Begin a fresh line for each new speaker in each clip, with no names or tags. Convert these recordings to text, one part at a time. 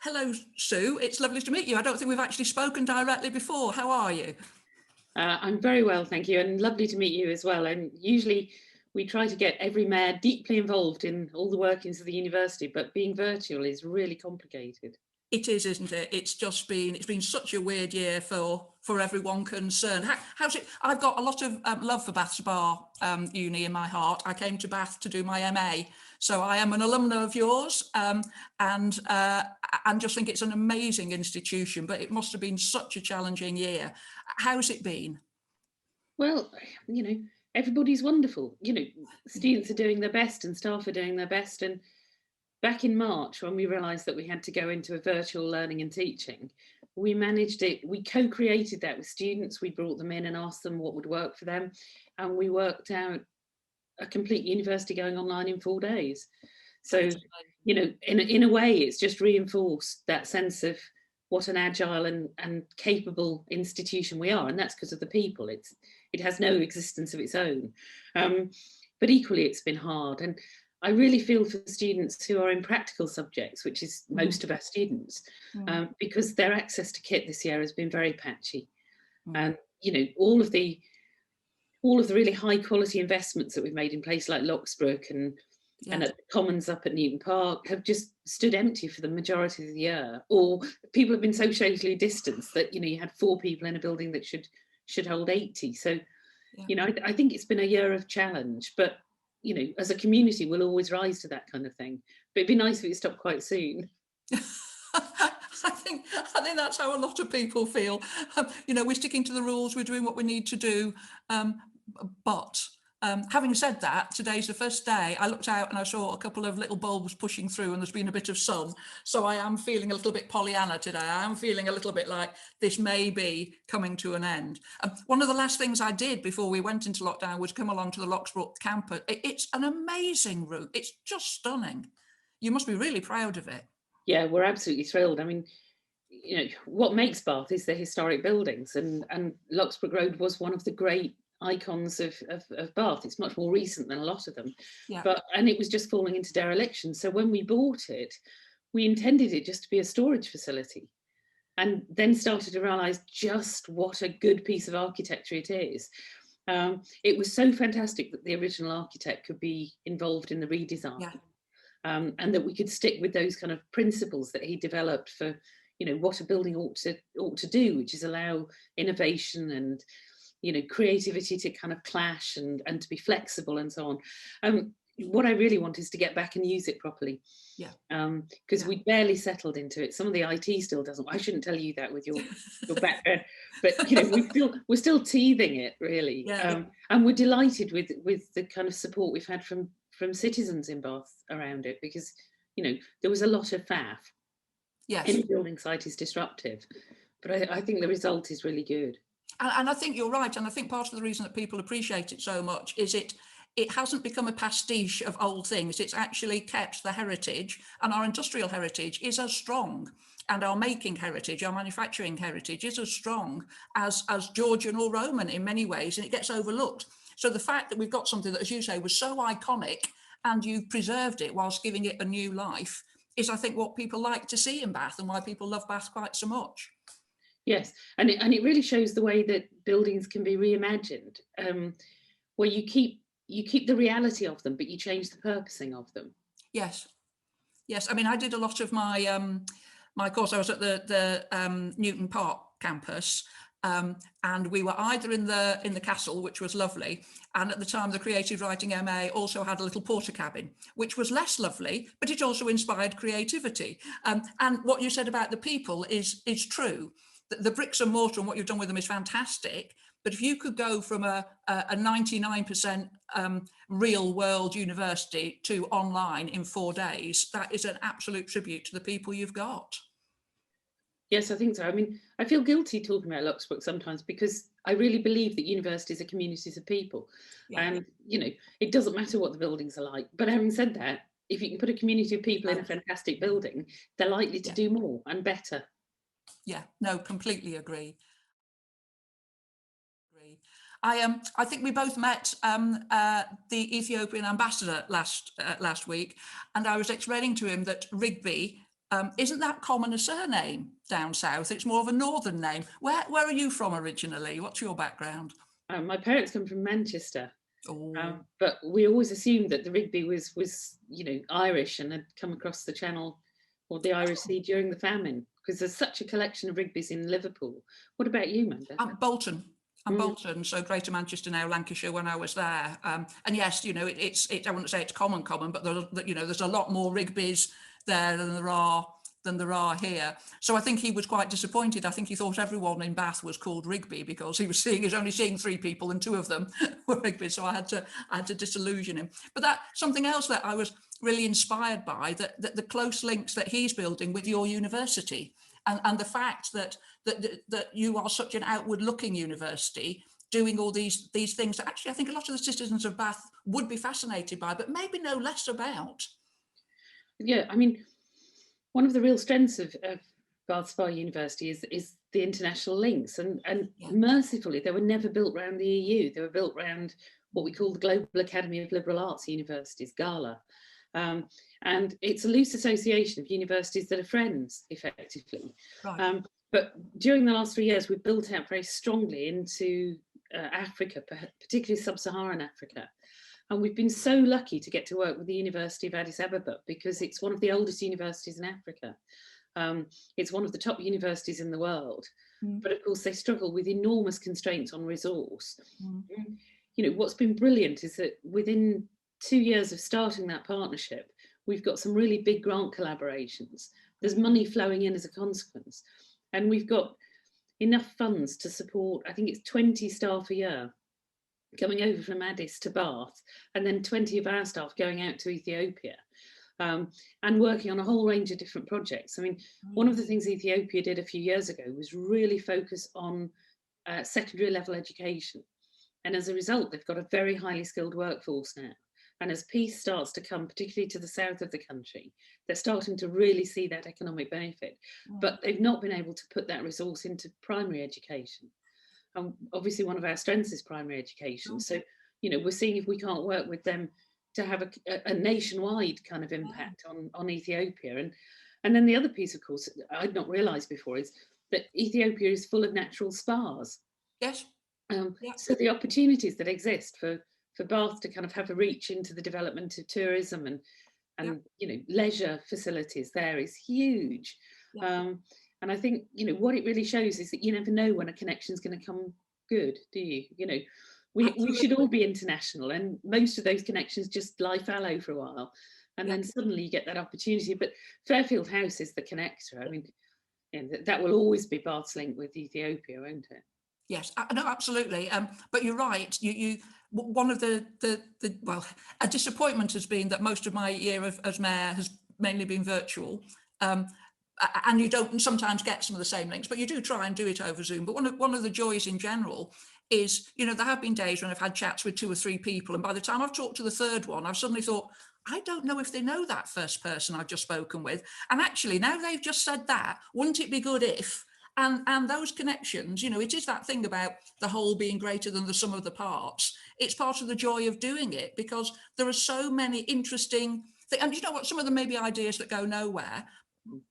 Hello, Sue. It's lovely to meet you. I don't think we've actually spoken directly before. How are you?
I'm very well, thank you, and lovely to meet you as well. And usually we try to get every mayor deeply involved in all the workings of the university, but being virtual is really complicated.
It is, isn't it? It's been such a weird year for everyone concerned. How's it? I've got a lot of love for Bath Spa Uni in my heart. I came to Bath to do my MA, so I am an alumna of yours, and just think it's an amazing institution. But it must have been such a challenging year. How's it been?
Well, everybody's wonderful. Students are doing their best and staff are doing their best. And back in March, when we realised that we had to go into a virtual learning and teaching, we managed it. We co-created that with students. We brought them in and asked them what would work for them. And we worked out a complete university going online in 4 days. So, in a way, it's just reinforced that sense of what an agile and capable institution we are. And that's because of the people. It has no existence of its own. But equally, it's been hard. And I really feel for students who are in practical subjects, which is most of our students, because their access to kit this year has been very patchy. And, all of the really high quality investments that we've made in places like Locksbrook and at the Commons up at Newton Park have just stood empty for the majority of the year. Or people have been so socially distanced that, you had 4 people in a building that should hold 80. So, I think it's been a year of challenge, but as a community, we'll always rise to that kind of thing. But it'd be nice if it stopped quite soon.
I think that's how a lot of people feel. We're sticking to the rules, we're doing what we need to do. But having said that, today's the first day. I looked out and I saw a couple of little bulbs pushing through and there's been a bit of sun. So I am feeling a little bit Pollyanna today. I am feeling a little bit like this may be coming to an end. One of the last things I did before we went into lockdown was come along to the Locksbrook campus. It's an amazing route. It's just stunning. You must be really proud of it.
Yeah, we're absolutely thrilled. I mean, what makes Bath is the historic buildings, and Locksbrook Road was one of the great icons of Bath. It's much more recent than a lot of them, and it was just falling into dereliction. So when we bought it, we intended it just to be a storage facility, and then started to realise just what a good piece of architecture it is. It was so fantastic that the original architect could be involved in the redesign, and that we could stick with those kind of principles that he developed for what a building ought to do, which is allow innovation and creativity to kind of clash and to be flexible and so on. What I really want is to get back and use it properly. Because we barely settled into it. Some of the IT still doesn't. I shouldn't tell you that with your background, but we're still teething it really. And we're delighted with the kind of support we've had from citizens in Bath around it, because there was a lot of faff. Any building site is disruptive, but I think the result is really good.
And I think you're right. And I think part of the reason that people appreciate it so much is it hasn't become a pastiche of old things. It's actually kept the heritage, and our industrial heritage is as strong, and our making heritage, our manufacturing heritage is as strong as Georgian or Roman in many ways, and it gets overlooked. So the fact that we've got something that, as you say, was so iconic and you've preserved it whilst giving it a new life is, I think, what people like to see in Bath and why people love Bath quite so much.
Yes, and it really shows the way that buildings can be reimagined, where you keep the reality of them, but you change the purposing of them.
Yes. I mean, I did a lot of my my course. I was at the Newton Park campus, and we were either in the castle, which was lovely, and at the time the creative writing MA also had a little porter cabin, which was less lovely, but it also inspired creativity. And what you said about the people is true. The bricks and mortar and what you've done with them is fantastic. But if you could go from a 99% real world university to online in 4 days, that is an absolute tribute to the people you've got.
Yes, I think so. I mean, I feel guilty talking about Locksbrook sometimes because I really believe that universities are communities of people. And, it doesn't matter what the buildings are like. But having said that, if you can put a community of people in a fantastic building, they're likely to do more and better.
Yeah, no, completely agree. I think we both met the Ethiopian ambassador last week, and I was explaining to him that Rigby isn't that common a surname down south? It's more of a northern name. Where are you from originally? What's your background?
My parents come from Manchester,
Oh,
but we always assumed that the Rigby was Irish and had come across the Channel or the Irish Sea during the famine, because there's such a collection of Rigbys in Liverpool. What about you, Manda?
Bolton. I'm Bolton, so Greater Manchester now, Lancashire. When I was there, and yes, it's I wouldn't say it's common, but there's a lot more Rigbys there than there are here. So I think he was quite disappointed. I think he thought everyone in Bath was called Rigby, because he was only seeing 3 people and 2 of them were Rigby. So I had to disillusion him. But that something else that I was really inspired by, that the close links that he's building with your university, and the fact that you are such an outward looking university, doing all these things that actually I think a lot of the citizens of Bath would be fascinated by, but maybe know less about.
Yeah, I mean, one of the real strengths of Bath Spa University is the international links, and mercifully they were never built around the EU. They were built around what we call the Global Academy of Liberal Arts Universities, Cllr. And it's a loose association of universities that are friends, effectively.
Right.
But during the last 3 years, we've built out very strongly into Africa, particularly sub-Saharan Africa. And we've been so lucky to get to work with the University of Addis Ababa, because it's one of the oldest universities in Africa. It's one of the top universities in the world. But of course, they struggle with enormous constraints on resource. What's been brilliant is that within 2 years of starting that partnership, we've got some really big grant collaborations. There's money flowing in as a consequence. And we've got enough funds to support, I think it's 20 staff a year coming over from Addis to Bath, and then 20 of our staff going out to Ethiopia, and working on a whole range of different projects. I mean, one of the things Ethiopia did a few years ago was really focus on secondary level education. And as a result, they've got a very highly skilled workforce now. And as peace starts to come, particularly to the south of the country, they're starting to really see that economic benefit. But they've not been able to put that resource into primary education. And obviously one of our strengths is primary education. So, we're seeing if we can't work with them to have a nationwide kind of impact on Ethiopia. And then the other piece, of course, I'd not realised before, is that Ethiopia is full of natural spas.
Yes.
So the opportunities that exist for Bath to kind of have a reach into the development of tourism and leisure facilities there is huge. And I think, what it really shows is that you never know when a connection is going to come good, do you? We should all be international, and most of those connections just lie fallow for a while, and then suddenly you get that opportunity. But Fairfield House is the connector. I mean, that will always be Bath's link with Ethiopia, won't it?
Yes, no, absolutely. But you're right. One of the a disappointment has been that most of my year as mayor has mainly been virtual. And you don't sometimes get some of the same links, but you do try and do it over Zoom. But one of the joys in general is, there have been days when I've had chats with 2 or 3 people, and by the time I've talked to the third one, I've suddenly thought, I don't know if they know that first person I've just spoken with. And actually, now they've just said that, wouldn't it be good if? And those connections, it is that thing about the whole being greater than the sum of the parts. It's part of the joy of doing it, because there are so many interesting things. And you know what, some of them may be ideas that go nowhere,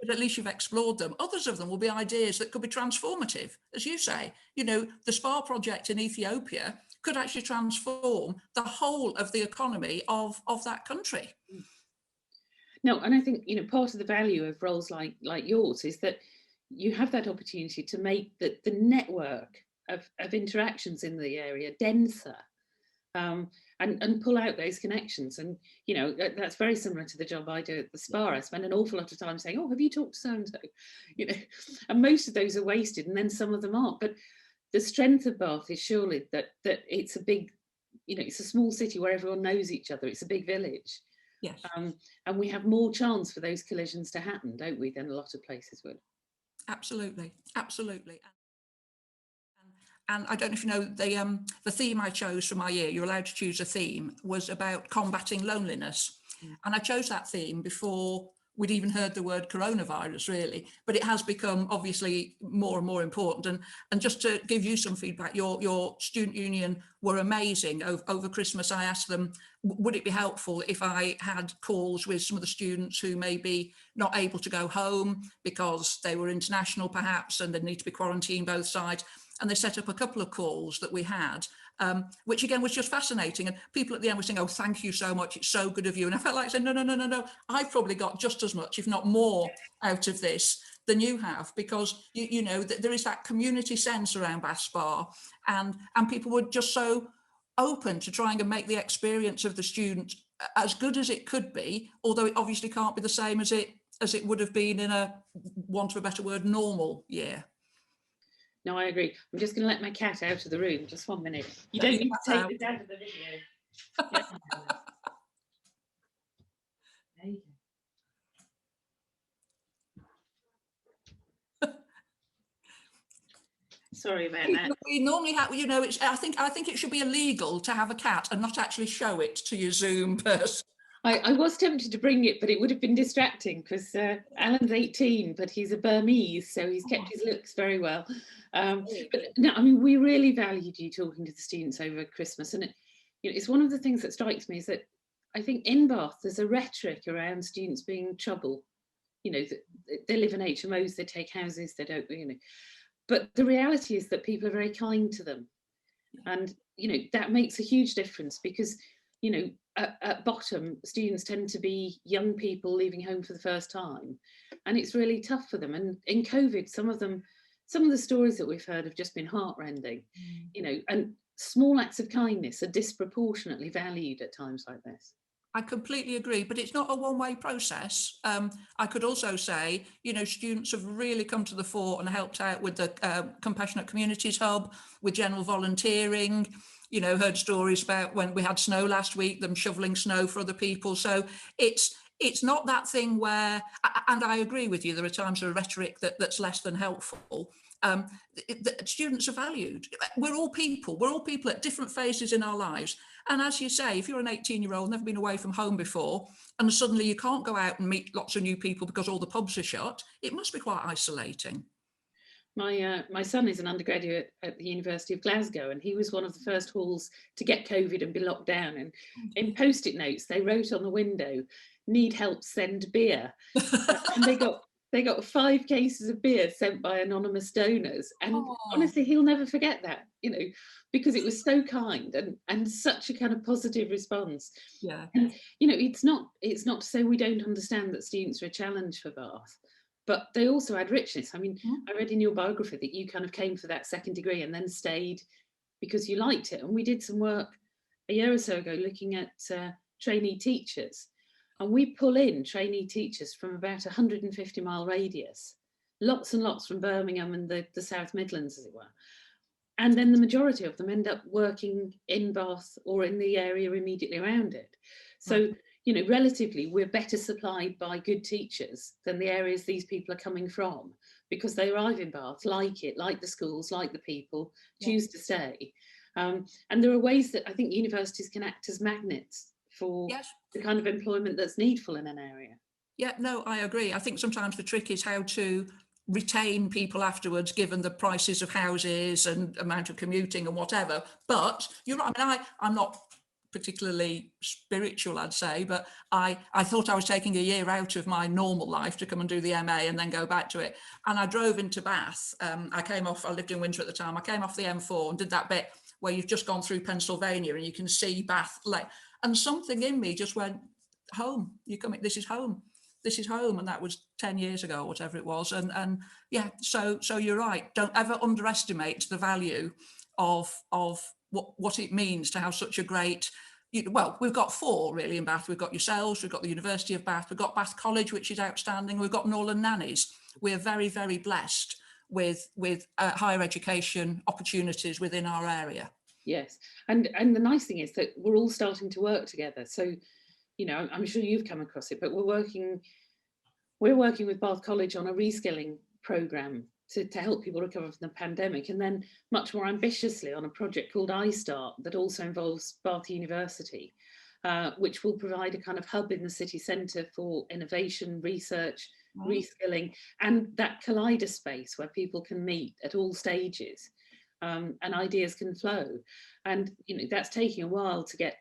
but at least you've explored them. Others of them will be ideas that could be transformative. As you say, the spa project in Ethiopia could actually transform the whole of the economy of that country.
No, and I think, part of the value of roles like yours is that you have that opportunity to make the network of interactions in the area denser, and pull out those connections. And that's very similar to the job I do at the spa. I spend an awful lot of time saying, oh, have you talked to so and so? And most of those are wasted, and then some of them aren't. But the strength of Bath is surely that it's a big, it's a small city where everyone knows each other. It's a big village.
Yes.
And we have more chance for those collisions to happen, don't we, than a lot of places would.
Absolutely, absolutely. And I don't know if you know, the theme I chose for my year, you're allowed to choose a theme, was about combating loneliness. And I chose that theme before we'd even heard the word coronavirus, really. But it has become obviously more and more important. And just to give you some feedback, your student union were amazing. Over Christmas, I asked them, would it be helpful if I had calls with some of the students who may be not able to go home because they were international perhaps, and they need to be quarantined both sides. And they set up a couple of calls that we had, which again was just fascinating. And people at the end were saying, oh, thank you so much. It's so good of you. And I felt like saying, no. I've probably got just as much, if not more, out of this than you have, because you know that there is that community sense around Bath Spa, and people were just so open to trying and make the experience of the student as good as it could be, although it obviously can't be the same as it would have been in a, want of a better word, normal year.
No, I agree. I'm just going to let my cat out of the room. Just 1 minute. You don't need to take this out of the video. Yeah. There you go. Sorry about that.
We normally have, you know, I think it should be illegal to have a cat and not actually show it to your Zoom person.
I was tempted to bring it, but it would have been distracting because Alan's 18, but he's a Burmese, so he's kept his looks very well. But no, I mean, we really valued you talking to the students over Christmas, and it's one of the things that strikes me is that I think in Bath there's a rhetoric around students being in trouble. You know, they live in HMOs, they take houses, they don't, you know. But the reality is that people are very kind to them, and you know that makes a huge difference because, you know, at bottom, students tend to be young people leaving home for the first time, and it's really tough for them. And in COVID, some of the stories that we've heard have just been heartrending, you know, and small acts of kindness are disproportionately valued at times like this.
I completely agree, but it's not a one-way process. I could also say, you know, students have really come to the fore and helped out with the Compassionate Communities Hub, with general volunteering. You know, heard stories about when we had snow last week, them shoveling snow for other people. So it's not that thing where, and I agree with you, there are times of rhetoric that's less than helpful. The students are valued. We're all people at different phases in our lives. And as you say, if you're an 18-year-old, never been away from home before, and suddenly you can't go out and meet lots of new people because all the pubs are shut, it must be quite isolating.
My son is an undergraduate at the University of Glasgow, and he was one of the first halls to get COVID and be locked down. And in post-it notes, they wrote on the window, "Need help, send beer." And they got 5 cases of beer sent by anonymous donors. And honestly, he'll never forget that, you know, because it was so kind and such a kind of positive response.
Yeah.
And, you know, it's not to say we don't understand that students are a challenge for Bath, but they also add richness. I mean, I read in your biography that you kind of came for that second degree and then stayed because you liked it. And we did some work a year or so ago looking at trainee teachers. And we pull in trainee teachers from about 150-mile radius, lots and lots from Birmingham and the South Midlands, as it were. And then the majority of them end up working in Bath or in the area immediately around it. So, you know, relatively, we're better supplied by good teachers than the areas these people are coming from, because they arrive in Bath, like it, like the schools, like the people, choose to stay. And there are ways that I think universities can act as magnets for the kind of employment that's needful in an area.
Yeah, no, I agree. I think sometimes the trick is how to retain people afterwards, given the prices of houses and amount of commuting and whatever. But you're right. I mean, I'm not particularly spiritual, I'd say, but I thought I was taking a year out of my normal life to come and do the MA and then go back to it. And I drove into Bath. I lived in Windsor at the time. I came off the M4 and did that bit where you've just gone through Pennsylvania and you can see Bath Lake. And something in me just went, home, this is home. This is home. And that was 10 years ago, whatever it was. And yeah, so you're right. Don't ever underestimate the value of what it means to have such a great, well, we've got 4 really in Bath. We've got yourselves, we've got the University of Bath, we've got Bath College, which is outstanding. We've got Norland Nannies. We're very, very blessed with higher education opportunities within our area.
Yes, and the nice thing is that we're all starting to work together. So, you know, I'm sure you've come across it, but we're working with Bath College on a reskilling programme to help people recover from the pandemic, and then much more ambitiously on a project called iStart that also involves Bath University. which will provide a kind of hub in the city centre for innovation, research, reskilling, and that collider space where people can meet at all stages, and ideas can flow. And that's taking a while to get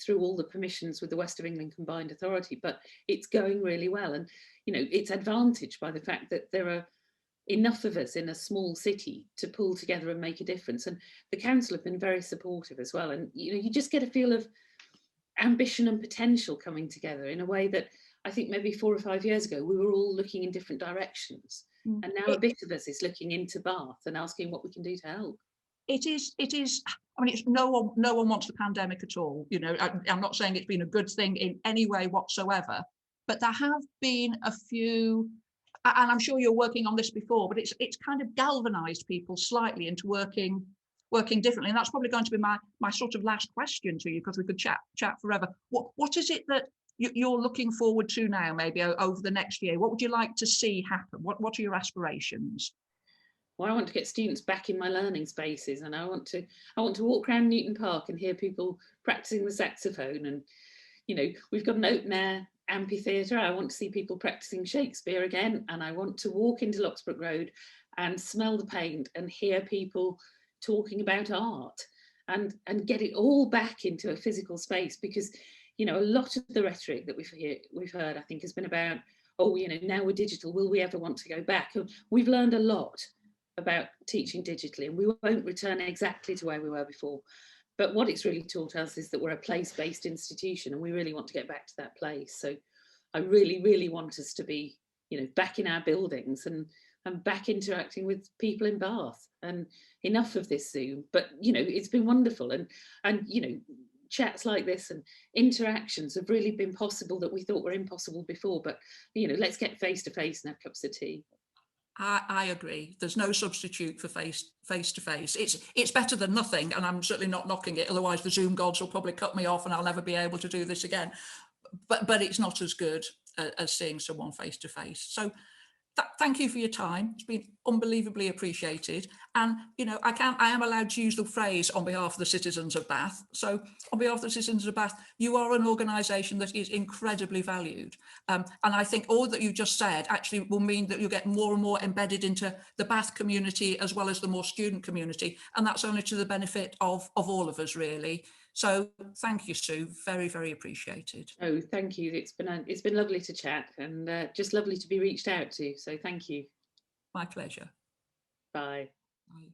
through all the permissions with the West of England Combined Authority, but it's going really well. And it's advantaged by the fact that there are enough of us in a small city to pull together and make a difference. And the council have been very supportive as well. And you just get a feel of ambition and potential coming together in a way that I think maybe 4 or 5 years ago we were all looking in different directions, and now a bit of us is looking into Bath and asking what we can do to help.
It is. I mean, it's no one wants the pandemic at all. I'm not saying it's been a good thing in any way whatsoever, but there have been a few, and I'm sure you're working on this before, but it's kind of galvanized people slightly into working differently. And that's probably going to be my sort of last question to you, because we could chat forever. What is it that you're looking forward to now, maybe over the next year? What would you like to see happen? What are your aspirations?
Well, I want to get students back in my learning spaces, and I want to walk around Newton Park and hear people practicing the saxophone. And we've got an open air amphitheatre. I want to see people practicing Shakespeare again, and I want to walk into Locksbrook Road and smell the paint and hear people talking about art, and get it all back into a physical space. Because a lot of the rhetoric that we've heard, I think, has been about, now we're digital, will we ever want to go back? We've learned a lot about teaching digitally, and we won't return exactly to where we were before. But what it's really taught us is that we're a place-based institution, and we really want to get back to that place. So I really, really want us to be, back in our buildings and back interacting with people in Bath. And enough of this Zoom, but it's been wonderful. And chats like this and interactions have really been possible that we thought were impossible before. But let's get face to face and have cups of tea.
I agree. There's no substitute for face to face. It's better than nothing, and I'm certainly not knocking it. Otherwise, the Zoom gods will probably cut me off, and I'll never be able to do this again. But it's not as good as seeing someone face to face. So thank you for your time. It's been unbelievably appreciated. And I am allowed to use the phrase on behalf of the citizens of Bath. So on behalf of the citizens of Bath, you are an organisation that is incredibly valued. And I think all that you just said actually will mean that you'll get more and more embedded into the Bath community as well as the more student community. And that's only to the benefit of all of us, really. So thank you, Sue. Very, very appreciated.
Oh, thank you. It's been lovely to chat, and just lovely to be reached out to. So thank you.
My pleasure.
Bye.
Bye.